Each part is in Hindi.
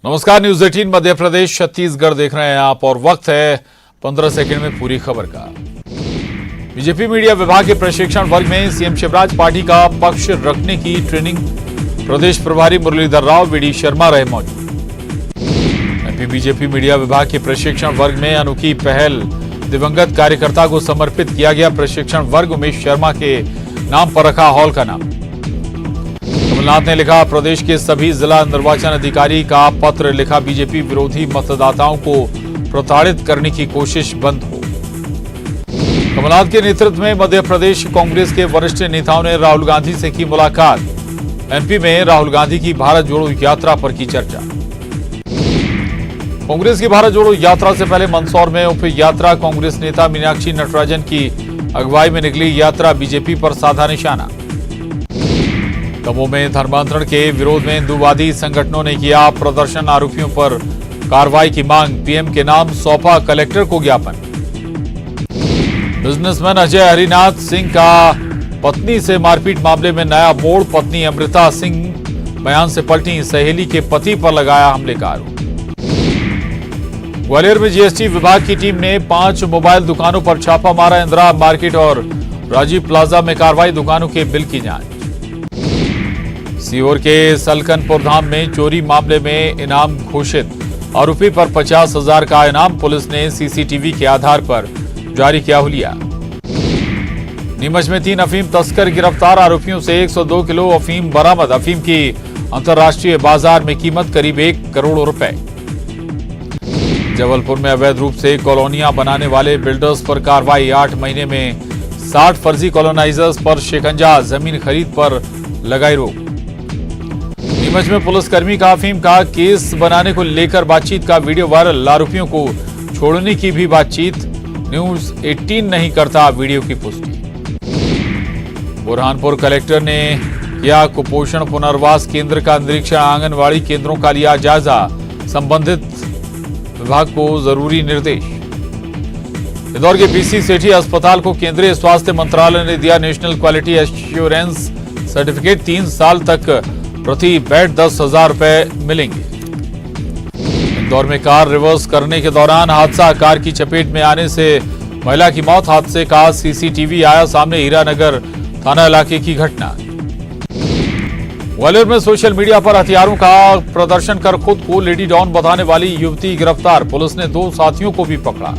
नमस्कार, न्यूज 18 मध्य प्रदेश छत्तीसगढ़ देख रहे हैं आप और वक्त है 15 सेकंड में पूरी खबर का। बीजेपी मीडिया विभाग के प्रशिक्षण वर्ग में सीएम शिवराज पार्टी का पक्ष रखने की ट्रेनिंग प्रदेश प्रभारी मुरलीधर राव वीडी शर्मा रहे मौजूद। एमपी बीजेपी मीडिया विभाग के प्रशिक्षण वर्ग में अनोखी पहल दिवंगत कार्यकर्ता को समर्पित किया गया। प्रशिक्षण वर्ग उमेश शर्मा के नाम पर रखा हॉल का नाम। कमलनाथ ने लिखा, प्रदेश के सभी जिला निर्वाचन अधिकारी का पत्र लिखा, बीजेपी विरोधी मतदाताओं को प्रताड़ित करने की कोशिश बंद हो। कमलनाथ के नेतृत्व में मध्य प्रदेश कांग्रेस के वरिष्ठ नेताओं ने राहुल गांधी से की मुलाकात। एमपी में राहुल गांधी की भारत जोड़ो यात्रा पर की चर्चा। कांग्रेस की भारत जोड़ो यात्रा से पहले मंदसौर में उप यात्रा। कांग्रेस नेता मीनाक्षी नटराजन की अगुवाई में निकली यात्रा, बीजेपी पर साधा निशाना। दमोह में धर्मांतरण के विरोध में हिंदूवादी संगठनों ने किया प्रदर्शन, आरोपियों पर कार्रवाई की मांग। पीएम के नाम सौंपा कलेक्टर को ज्ञापन। बिजनेसमैन अजय हरिनाथ सिंह का पत्नी से मारपीट मामले में नया मोड़। पत्नी अमृता सिंह बयान से पलटी, सहेली के पति पर लगाया हमले का आरोप। ग्वालियर में जीएसटी विभाग की टीम ने 5 मोबाइल दुकानों पर छापा मारा। इंदिरा मार्केट और राजीव प्लाजा में कार्रवाई, दुकानों के बिल की जांच। सीहोर के सलकनपुर धाम में चोरी मामले में इनाम घोषित, आरोपी पर 50,000 का इनाम। पुलिस ने सीसीटीवी के आधार पर जारी किया हुलिया। नीमच में 3 अफीम तस्कर गिरफ्तार, आरोपियों से 102 किलो अफीम बरामद। अफीम की अंतर्राष्ट्रीय बाजार में कीमत करीब 1 करोड़ रुपए। जबलपुर में अवैध रूप से कॉलोनियां बनाने वाले बिल्डर्स पर कार्रवाई। 8 महीने में 60 फर्जी कॉलोनाइजर्स पर शिकंजा, जमीन खरीद पर लगाई रोक। नीमच में पुलिसकर्मी का अफीम का केस बनाने को लेकर बातचीत का वीडियो वायरल, आरोपियों को छोड़ने की भी बातचीत। न्यूज 18 नहीं करता वीडियो की पुष्टि। बुरहानपुर कलेक्टर ने किया कुपोषण पुनर्वास केंद्र का निरीक्षण, आंगनवाड़ी केंद्रों का लिया जायजा, संबंधित विभाग को जरूरी निर्देश। इंदौर के पीसी सेठी अस्पताल को केंद्रीय स्वास्थ्य मंत्रालय ने दिया नेशनल क्वालिटी एश्योरेंस सर्टिफिकेट। 3 साल तक प्रति बेड 10,000 रुपए मिलेंगे। इंदौर में कार रिवर्स करने के दौरान हादसा, कार की चपेट में आने से महिला की मौत। हादसे का सीसीटीवी आया सामने, हीरानगर थाना इलाके की घटना। ग्वालियर में सोशल मीडिया पर हथियारों का प्रदर्शन कर खुद को लेडी डॉन बताने वाली युवती गिरफ्तार, पुलिस ने 2 साथियों को भी पकड़ा।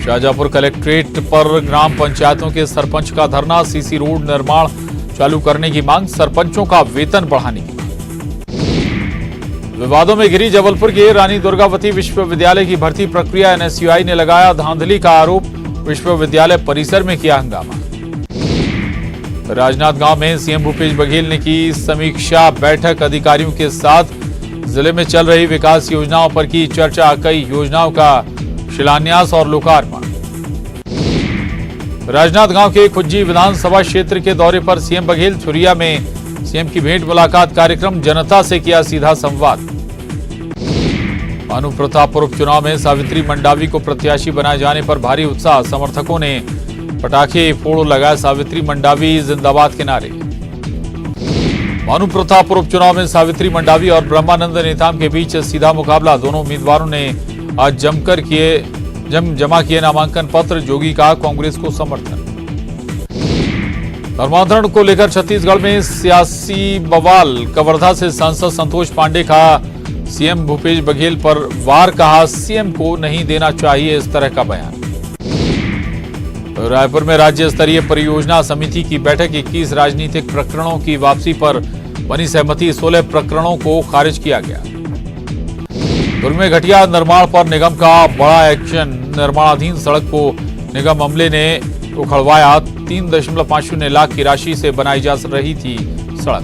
शाहजहांपुर कलेक्ट्रेट पर ग्राम पंचायतों के सरपंच का धरना, सीसी रोड निर्माण चालू करने की मांग, सरपंचों का वेतन बढ़ाने की मांग। विवादों में घिरी जबलपुर के रानी दुर्गावती विश्वविद्यालय की भर्ती प्रक्रिया, एनएसयूआई ने लगाया धांधली का आरोप, विश्वविद्यालय परिसर में किया हंगामा। राजनांदगांव में सीएम भूपेश बघेल ने की समीक्षा बैठक, अधिकारियों के साथ जिले में चल रही विकास योजनाओं पर की चर्चा, कई योजनाओं का शिलान्यास और लोकार्पण। राजनांदगांव के खुज्जी विधानसभा क्षेत्र के दौरे पर सीएम बघेल, छुरिया में सीएम की भेंट मुलाकात कार्यक्रम, जनता से किया सीधा संवाद। भानु प्रतापपुर उपचुनाव में सावित्री मंडावी को प्रत्याशी बनाए जाने पर भारी उत्साह, समर्थकों ने पटाखे फोड़ लगाए, सावित्री मंडावी जिंदाबाद के नारे। भानु प्रतापपुर उपचुनाव में सावित्री मंडावी और ब्रह्मानंद नेताम के बीच सीधा मुकाबला, दोनों उम्मीदवारों ने आज जमा किए नामांकन पत्र। जोगी का कांग्रेस को समर्थन। धर्मांतरण को लेकर छत्तीसगढ़ में सियासी बवाल, कवर्धा से सांसद संतोष पांडे का सीएम भूपेश बघेल पर वार, कहा सीएम को नहीं देना चाहिए इस तरह का बयान। रायपुर में राज्य स्तरीय परियोजना समिति की बैठक, 21 राजनीतिक प्रकरणों की वापसी पर बनी सहमति, 16 प्रकरणों को खारिज किया गया। दुर्ग में घटिया निर्माण पर निगम का बड़ा एक्शन, निर्माणाधीन सड़क को निगम अमले ने उखड़वाया। 3.50 लाख की राशि से बनाई जा रही थी सड़क।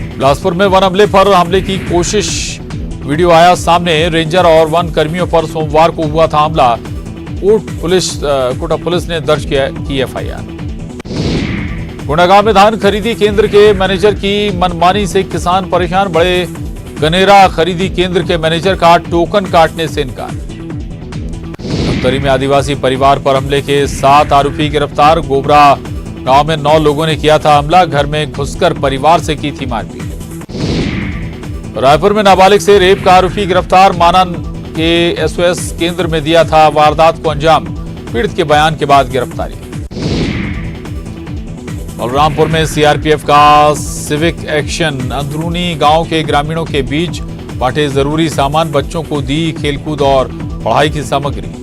बिलासपुर में वन अमले पर हमले की कोशिश, वीडियो आया सामने, रेंजर और वन कर्मियों पर सोमवार को हुआ था हमला। कोटा पुलिस ने दर्ज की एफआईआर। गुंडागांव में धान खरीदी केंद्र के मैनेजर की मनमानी से किसान परेशान, बड़े गनेरा खरीदी केंद्र के मैनेजर का टोकन काटने से इनकार। धमतरी में आदिवासी परिवार पर हमले के 7 आरोपी गिरफ्तार। गोबरा गांव में 9 लोगों ने किया था हमला, घर में घुसकर परिवार से की थी मारपीट। रायपुर में नाबालिग से रेप का आरोपी गिरफ्तार, मानन के एसओएस केंद्र में दिया था वारदात को अंजाम, पीड़ित के बयान के बाद गिरफ्तारी। बलरामपुर में सीआरपीएफ का सिविक एक्शन, अंदरूनी गांव के ग्रामीणों के बीच बांटे जरूरी सामान, बच्चों को दी खेलकूद और पढ़ाई की सामग्री।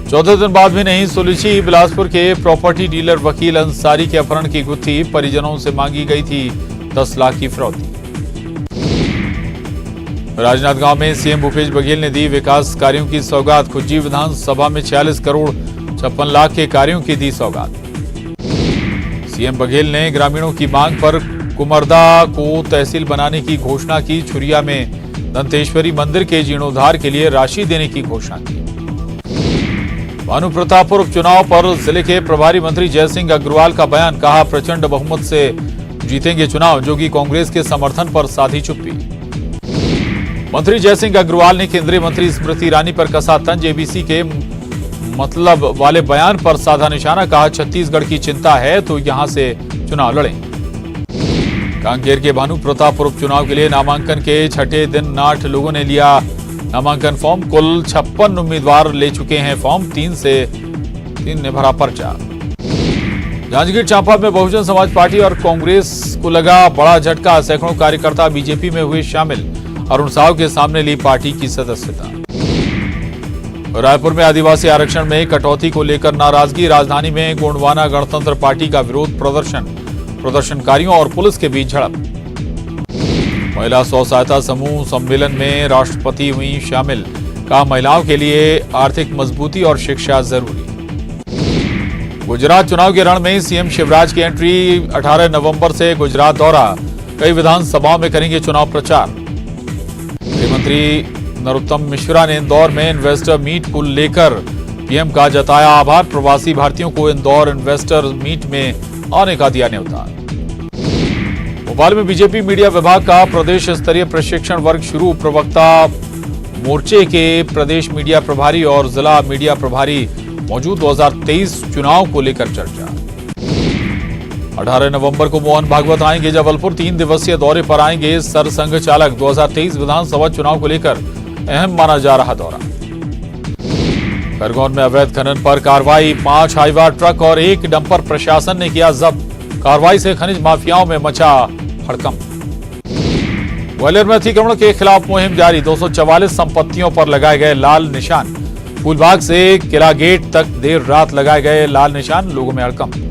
14 दिन बाद भी नहीं सुलझी बिलासपुर के प्रॉपर्टी डीलर वकील अंसारी के अपहरण की गुत्थी, परिजनों से मांगी गई थी 10 लाख की फिरौती। राजनांदगांव में सीएम भूपेश बघेल ने दी विकास कार्यों की सौगात, खुज्जी विधानसभा में 46 करोड़ 56 लाख के कार्यों की दी सौगात। सीएम बघेल ने ग्रामीणों की मांग पर कुमरदा को तहसील बनाने की घोषणा की, छुरिया में दंतेश्वरी मंदिर के जीर्णोद्धार के लिए राशि देने की घोषणा की। भानु प्रतापपुर उपचुनाव पर जिले के प्रभारी मंत्री जयसिंह अग्रवाल का बयान, कहा प्रचंड बहुमत से जीतेंगे चुनाव, जोगी कांग्रेस के समर्थन पर साधी चुप्पी। मंत्री जयसिंह अग्रवाल ने केंद्रीय मंत्री स्मृति ईरानी पर कसा तंज, एबीसी के मतलब वाले बयान पर साधा निशाना, कहा छत्तीसगढ़ की चिंता है तो यहां से चुनाव लड़ें। कांकेर के भानु प्रतापपुर उपचुनाव के लिए नामांकन के छठे दिन 8 लोगों ने लिया नामांकन फॉर्म, कुल 56 उम्मीदवार ले चुके हैं फॉर्म, 3 ने भरा पर्चा। जांजगीर चांपा में बहुजन समाज पार्टी और कांग्रेस को लगा बड़ा झटका, सैकड़ों कार्यकर्ता बीजेपी में हुए शामिल, अरुण साव के सामने ली पार्टी की सदस्यता। रायपुर में आदिवासी आरक्षण में कटौती को लेकर नाराजगी, राजधानी में गोंडवाना गणतंत्र पार्टी का विरोध प्रदर्शन, प्रदर्शनकारियों और पुलिस के बीच झड़प। महिला स्व सहायता समूह सम्मेलन में राष्ट्रपति हुई शामिल, कहा महिलाओं के लिए आर्थिक मजबूती और शिक्षा जरूरी। गुजरात चुनाव के रण में सीएम शिवराज की एंट्री, 18 नवंबर से गुजरात दौरा, कई विधानसभाओं में करेंगे चुनाव प्रचार। गृहमंत्री नरोत्तम मिश्रा ने इंदौर में इन्वेस्टर मीट को लेकर पीएम का जताया आभार, प्रवासी भारतीयों को इंदौर इन्वेस्टर मीट में आने का दिया न्योता। भोपाल में बीजेपी मीडिया विभाग का प्रदेश स्तरीय प्रशिक्षण वर्ग शुरू, प्रवक्ता मोर्चे के प्रदेश मीडिया प्रभारी और जिला मीडिया प्रभारी मौजूद, 2023 चुनाव को लेकर चर्चा। 18 नवंबर को मोहन भागवत आएंगे जबलपुर, 3 दिवसीय दौरे पर आएंगे सरसंघ चालक, 2023 विधानसभा चुनाव को लेकर अहम माना जा रहा दौरा। खरगोन में अवैध खनन पर कार्रवाई, 5 हाईवा ट्रक और 1 डंपर प्रशासन ने किया जब्त, कार्रवाई से खनिज माफियाओं में मचा हड़कंप। ग्वालियर में अतिक्रमण के खिलाफ मुहिम जारी, 244 संपत्तियों पर लगाए गए लाल निशान, फूलबाग से किला गेट तक देर रात लगाए गए लाल निशान, लोगों में हड़कंप।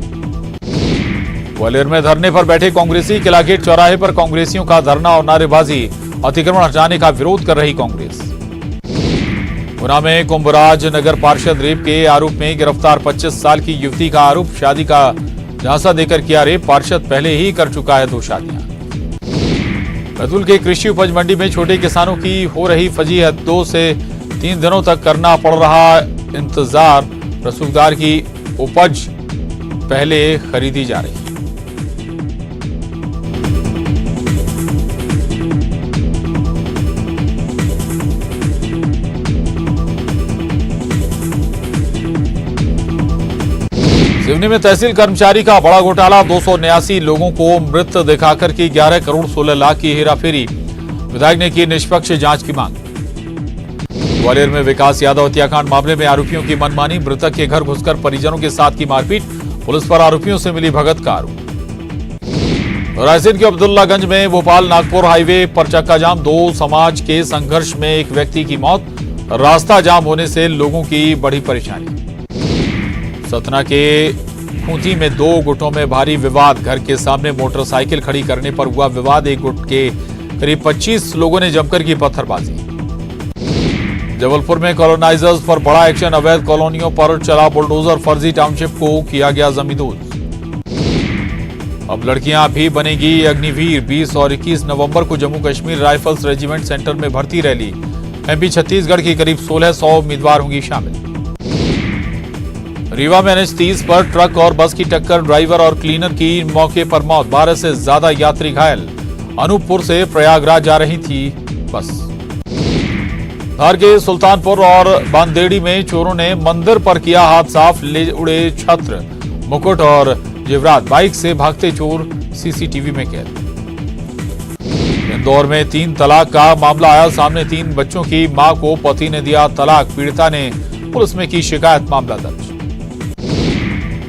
ग्वालियर में धरने पर बैठे कांग्रेसी, किला गेट चौराहे पर कांग्रेसियों का धरना और नारेबाजी, अतिक्रमण हटाने का विरोध कर रही कांग्रेस। गुना में कुंभराज नगर पार्षद रेप के आरोप में गिरफ्तार, 25 साल की युवती का आरोप, शादी का झांसा देकर किया रेप, पार्षद पहले ही कर चुका है 2 शादियां। बैतूल के कृषि उपज मंडी में छोटे किसानों की हो रही फजीहत, 2 से 3 दिनों तक करना पड़ रहा इंतजार, रसूखदार की उपज पहले खरीदी जा रही। सिवनी में तहसील कर्मचारी का बड़ा घोटाला, 289 लोगों को मृत दिखाकर की 11 करोड़ 16 लाख की हेराफेरी, विधायक ने की निष्पक्ष जांच की मांग। ग्वालियर में विकास यादव हत्याकांड मामले में आरोपियों की मनमानी, मृतक के घर घुसकर परिजनों के साथ की मारपीट, पुलिस पर आरोपियों से मिली भगत का आरोप। रायसेन के अब्दुल्लागंज में भोपाल नागपुर हाईवे पर चक्का जाम, 2 समाज के संघर्ष में एक व्यक्ति की मौत, रास्ता जाम होने से लोगों की बड़ी परेशानी। सतना के खूंटी में 2 गुटों में भारी विवाद, घर के सामने मोटरसाइकिल खड़ी करने पर हुआ विवाद, एक गुट के करीब 25 लोगों ने जमकर की पत्थरबाजी। जबलपुर में कॉलोनाइजर्स पर बड़ा एक्शन, अवैध कॉलोनियों पर चला बुलडोजर, फर्जी टाउनशिप को किया गया जमींदोज। अब लड़कियां भी बनेगी अग्निवीर, 20 और 21 नवंबर को Jammu Kashmir rifles regiment centre में भर्ती रैली, एमपी छत्तीसगढ़ की करीब 1600 उम्मीदवार होंगी शामिल। रीवा में NH30 पर ट्रक और बस की टक्कर, ड्राइवर और क्लीनर की मौके पर मौत, 12 से ज्यादा यात्री घायल, अनूपपुर से प्रयागराज जा रही थी बस। धार के सुल्तानपुर और बांदेड़ी में चोरों ने मंदिर पर किया हाथ साफ, ले उड़े छत्र, मुकुट और जेवरात, बाइक से भागते चोर सीसीटीवी में कैद। इंदौर में 3 तलाक का मामला आया सामने। 3 बच्चों की मां को पति ने दिया तलाक, पीड़िता ने पुलिस में की शिकायत, मामला दर्ज।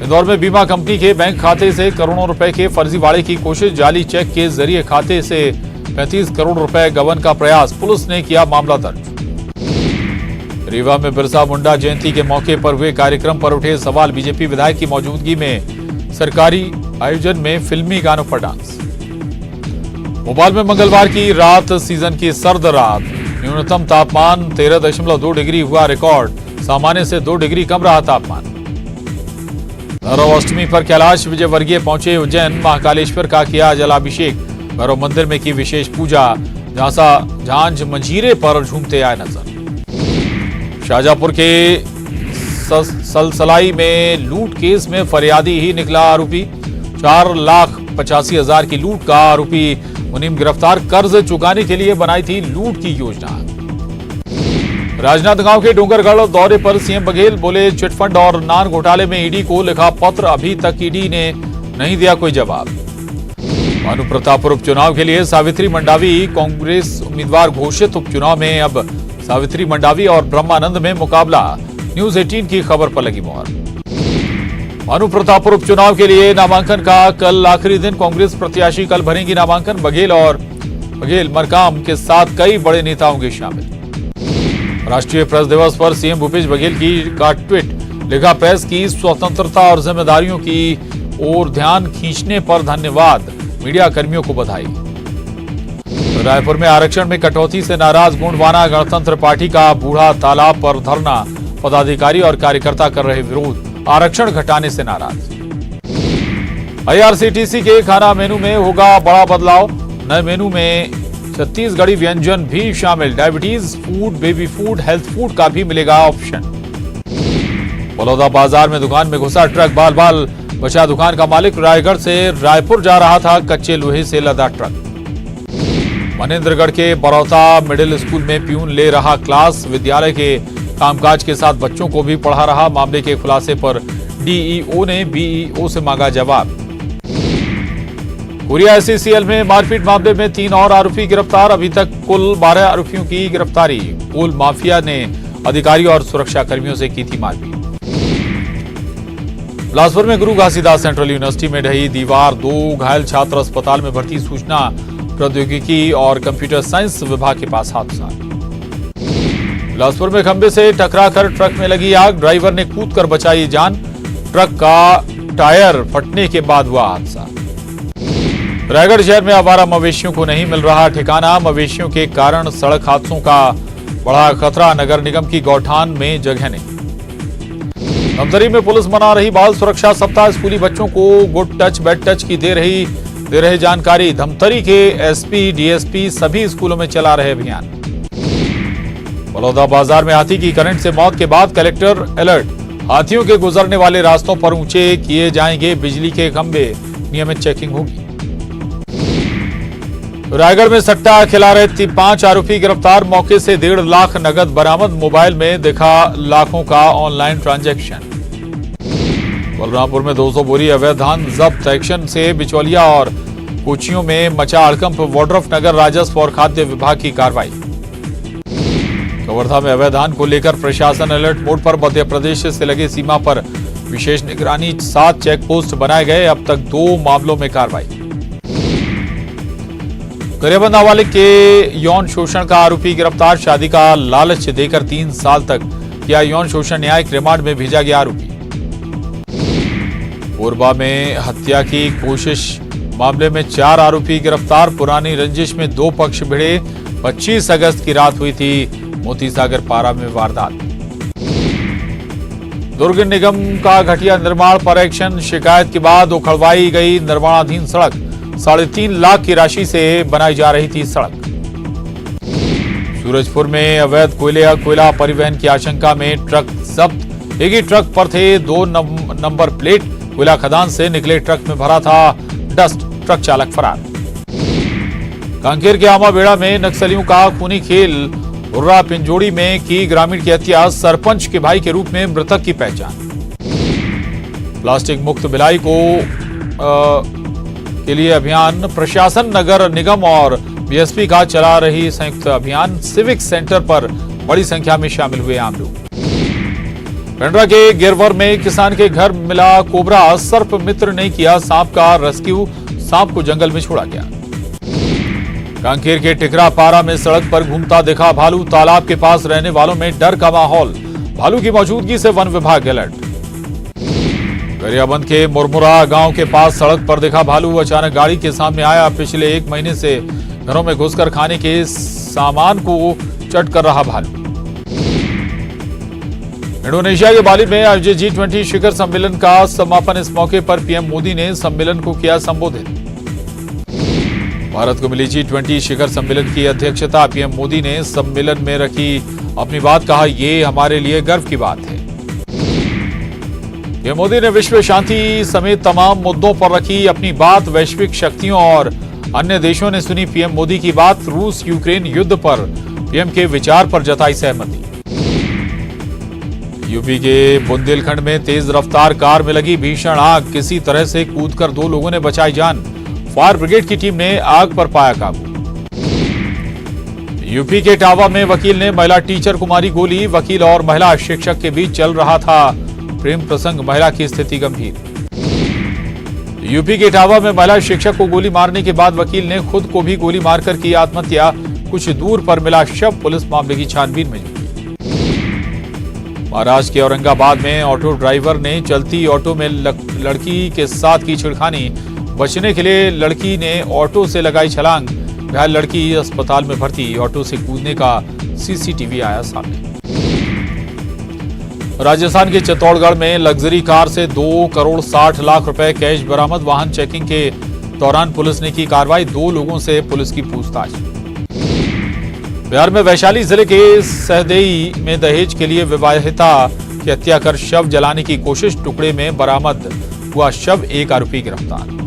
इंदौर में बीमा कंपनी के बैंक खाते से करोड़ों रुपए के फर्जीवाड़े की कोशिश, जाली चेक के जरिए खाते से 35 करोड़ रुपए गबन का प्रयास, पुलिस ने किया मामला दर्ज। रीवा में बिरसा मुंडा जयंती के मौके पर हुए कार्यक्रम पर उठे सवाल, बीजेपी विधायक की मौजूदगी में सरकारी आयोजन में फिल्मी गानों पर डांस। भोपाल में मंगलवार की रात सीजन की सर्द रात, न्यूनतम तापमान 13.2 डिग्री हुआ रिकॉर्ड, सामान्य से 2 डिग्री कम रहा तापमान। भैरव अष्टमी पर कैलाश विजयवर्गीय पहुंचे उज्जैन, महाकालेश्वर का किया जलाभिषेक, भैरव मंदिर में की विशेष पूजा, झांझ मंजीरे पर झूमते आए नजर। शाहजहांपुर के सलसलाई में लूट केस में फरियादी ही निकला आरोपी, 4,85,000 की लूट का आरोपी मुनीम गिरफ्तार, कर्ज चुकाने के लिए बनाई थी लूट की योजना। राजनांदगांव के डोंगरगढ़ दौरे पर सीएम बघेल बोले, चिटफंड और नान घोटाले में ईडी को लिखा पत्र, अभी तक ईडी ने नहीं दिया कोई जवाब। भानु प्रतापपुर उपचुनाव के लिए सावित्री मंडावी कांग्रेस उम्मीदवार घोषित, उपचुनाव में अब सावित्री मंडावी और ब्रह्मानंद में मुकाबला, न्यूज 18 की खबर पर लगी मोहर। भानु प्रतापपुर उपचुनाव के लिए नामांकन का कल आखिरी दिन, कांग्रेस प्रत्याशी कल भरेंगी नामांकन, बघेल मरकाम के साथ कई बड़े नेता होंगे शामिल। राष्ट्रीय प्रेस दिवस पर सीएम भूपेश बघेल का ट्वीट, लिखा, प्रेस की स्वतंत्रता और जिम्मेदारियों की ओर ध्यान खींचने पर धन्यवाद, मीडिया कर्मियों को बधाई। रायपुर में आरक्षण में कटौती से नाराज गोंडवाना गणतंत्र पार्टी का बूढ़ा तालाब पर धरना, पदाधिकारी और कार्यकर्ता कर रहे विरोध, आरक्षण घटाने से नाराज। आईआरसीटीसी के खाना मेनू में होगा बड़ा बदलाव, नए मेनू में छत्तीसगढ़ी व्यंजन भी शामिल, diabetes food, baby food, health food का भी मिलेगा ऑप्शन। बलौदा बाजार में दुकान में घुसा ट्रक, बाल बाल बचा दुकान का मालिक, रायगढ़ से रायपुर जा रहा था कच्चे लोहे से लदा ट्रक। मनेन्द्रगढ़ के बरौता मिडिल स्कूल में प्यून ले रहा क्लास, विद्यालय के कामकाज के साथ बच्चों को भी पढ़ा रहा, मामले के खुलासे पर डीईओ ने बीईओ से मांगा जवाब। कोरिया एससीसीएल में मारपीट मामले में 3 और आरोपी गिरफ्तार, अभी तक कुल 12 आरोपियों की गिरफ्तारी, कोल माफिया ने अधिकारी और सुरक्षा कर्मियों से की थी मारपीट। बिलासपुर में गुरु घासीदास सेंट्रल यूनिवर्सिटी में ढही दीवार, 2 घायल छात्र अस्पताल में भर्ती, सूचना प्रौद्योगिकी और कंप्यूटर साइंस विभाग के पास हादसा। बिलासपुर में खंबे से टकराकर ट्रक में लगी आग, ड्राइवर ने कूदकर बचाई जान, ट्रक का टायर फटने के बाद हुआ हादसा। रायगढ़ शहर में आवारा मवेशियों को नहीं मिल रहा ठिकाना, मवेशियों के कारण सड़क हादसों का बड़ा खतरा, नगर निगम की गौठान में जगह नहीं। धमतरी में पुलिस मना रही बाल सुरक्षा सप्ताह, स्कूली बच्चों को गुड टच बैड टच की दे रहे जानकारी, धमतरी के एसपी डीएसपी सभी स्कूलों में चला रहे अभियान। बलौदा बाजार में हाथी की करंट से मौत के बाद कलेक्टर अलर्ट, हाथियों के गुजरने वाले रास्तों पर ऊंचे किए जाएंगे बिजली के खंभे, नियमित चेकिंग होगी। रायगढ़ में सट्टा खिला रहे 5 आरोपी गिरफ्तार, मौके से 1.5 लाख नगद बरामद, मोबाइल में दिखा लाखों का ऑनलाइन ट्रांजैक्शन। बलरामपुर में 200 बोरी अवैध धान जब्त, एक्शन से बिचौलिया और कोचियों में मचा हड़कंप, वाड्रफ नगर राजस्व और खाद्य विभाग की कार्रवाई। कवर्धा में अवैध धान को लेकर प्रशासन अलर्ट मोड पर, मध्य प्रदेश से लगे सीमा पर विशेष निगरानी, 7 चेक पोस्ट बनाए गए, अब तक 2 मामलों में कार्रवाई। गरियाबंद नाबालिग के यौन शोषण का आरोपी गिरफ्तार, शादी का लालच देकर 3 साल तक किया यौन शोषण, न्यायिक रिमांड में भेजा गया आरोपी। कोरबा में हत्या की कोशिश मामले में 4 आरोपी गिरफ्तार, पुरानी रंजिश में 2 पक्ष भिड़े, 25 अगस्त की रात हुई थी मोती सागर पारा में वारदात। दुर्ग निगम का घटिया निर्माण पर एक्शन, शिकायत के बाद उखड़वाई गई निर्माणाधीन सड़क, 3.5 लाख की राशि से बनाई जा रही थी सड़क। सूरजपुर में अवैध कोयला परिवहन की आशंका में ट्रक जब्त, एक ही ट्रक पर थे 2 नंबर प्लेट, कोयला खदान से निकले ट्रक में भरा था डस्ट, ट्रक चालक फरार। कांकेर के आमाबेड़ा में नक्सलियों का खूनी खेल, हुर्रा पिंजोड़ी में की ग्रामीण की हत्या, सरपंच के भाई के रूप में मृतक की पहचान। प्लास्टिक मुक्त भिलाई के लिए अभियान, प्रशासन, नगर निगम और बीएसपी का चला रही संयुक्त अभियान। सिविक सेंटर पर बड़ी संख्या में शामिल हुए आम लोग। पेंड्रा के गिरवर में किसान के घर मिला कोबरा। सर्प मित्र ने किया सांप का रेस्क्यू। सांप को जंगल में छोड़ा गया। कांकेर के टिकरा पारा में सड़क पर घूमता दिखा भालू। तालाब के पास रहने वालों में डर का माहौल। भालू की मौजूदगी से वन विभाग अलर्ट। गरियाबंद के मुरमुरा गांव के पास सड़क पर दिखा भालू। अचानक गाड़ी के सामने आया। पिछले 1 महीने से घरों में घुसकर खाने के सामान को चट कर रहा भालू। इंडोनेशिया के बाली में आयोजित G20 शिखर सम्मेलन का समापन। इस मौके पर पीएम मोदी ने सम्मेलन को किया संबोधित। भारत को मिली G20 शिखर सम्मेलन की अध्यक्षता। पीएम मोदी ने सम्मेलन में रखी अपनी बात। कहा, ये हमारे लिए गर्व की बात है। पीएम मोदी ने विश्व शांति समेत तमाम मुद्दों पर रखी अपनी बात। वैश्विक शक्तियों और अन्य देशों ने सुनी पीएम मोदी की बात। रूस यूक्रेन युद्ध पर पीएम के विचार पर जताई सहमति। यूपी के बुंदेलखंड में तेज रफ्तार कार में लगी भीषण आग। किसी तरह से कूदकर 2 लोगों ने बचाई जान। फायर ब्रिगेड की टीम ने आग पर पाया काबू। यूपी के इटावा में वकील ने महिला टीचर को मारी गोली। वकील और महिला शिक्षक के बीच चल रहा था प्रेम प्रसंग। महिला की स्थिति गंभीर। यूपी के इटावा में महिला शिक्षक को गोली मारने के बाद वकील ने खुद को भी गोली मारकर की आत्महत्या। कुछ दूर पर मिला शव। पुलिस मामले की छानबीन में जुटी। महाराष्ट्र के औरंगाबाद में ऑटो ड्राइवर ने चलती ऑटो में लड़की के साथ की छेड़खानी। बचने के लिए लड़की ने ऑटो से लगाई छलांग। घायल लड़की अस्पताल में भर्ती। ऑटो से कूदने का सीसीटीवी आया सामने। राजस्थान के चित्तौड़गढ़ में लग्जरी कार से 2 करोड़ 60 लाख रुपए कैश बरामद। वाहन चेकिंग के दौरान पुलिस ने की कार्रवाई। 2 लोगों से पुलिस की पूछताछ। बिहार में वैशाली जिले के सहदेई में दहेज के लिए विवाहिता की हत्या कर शव जलाने की कोशिश। टुकड़े में बरामद हुआ शव। 1 आरोपी गिरफ्तार।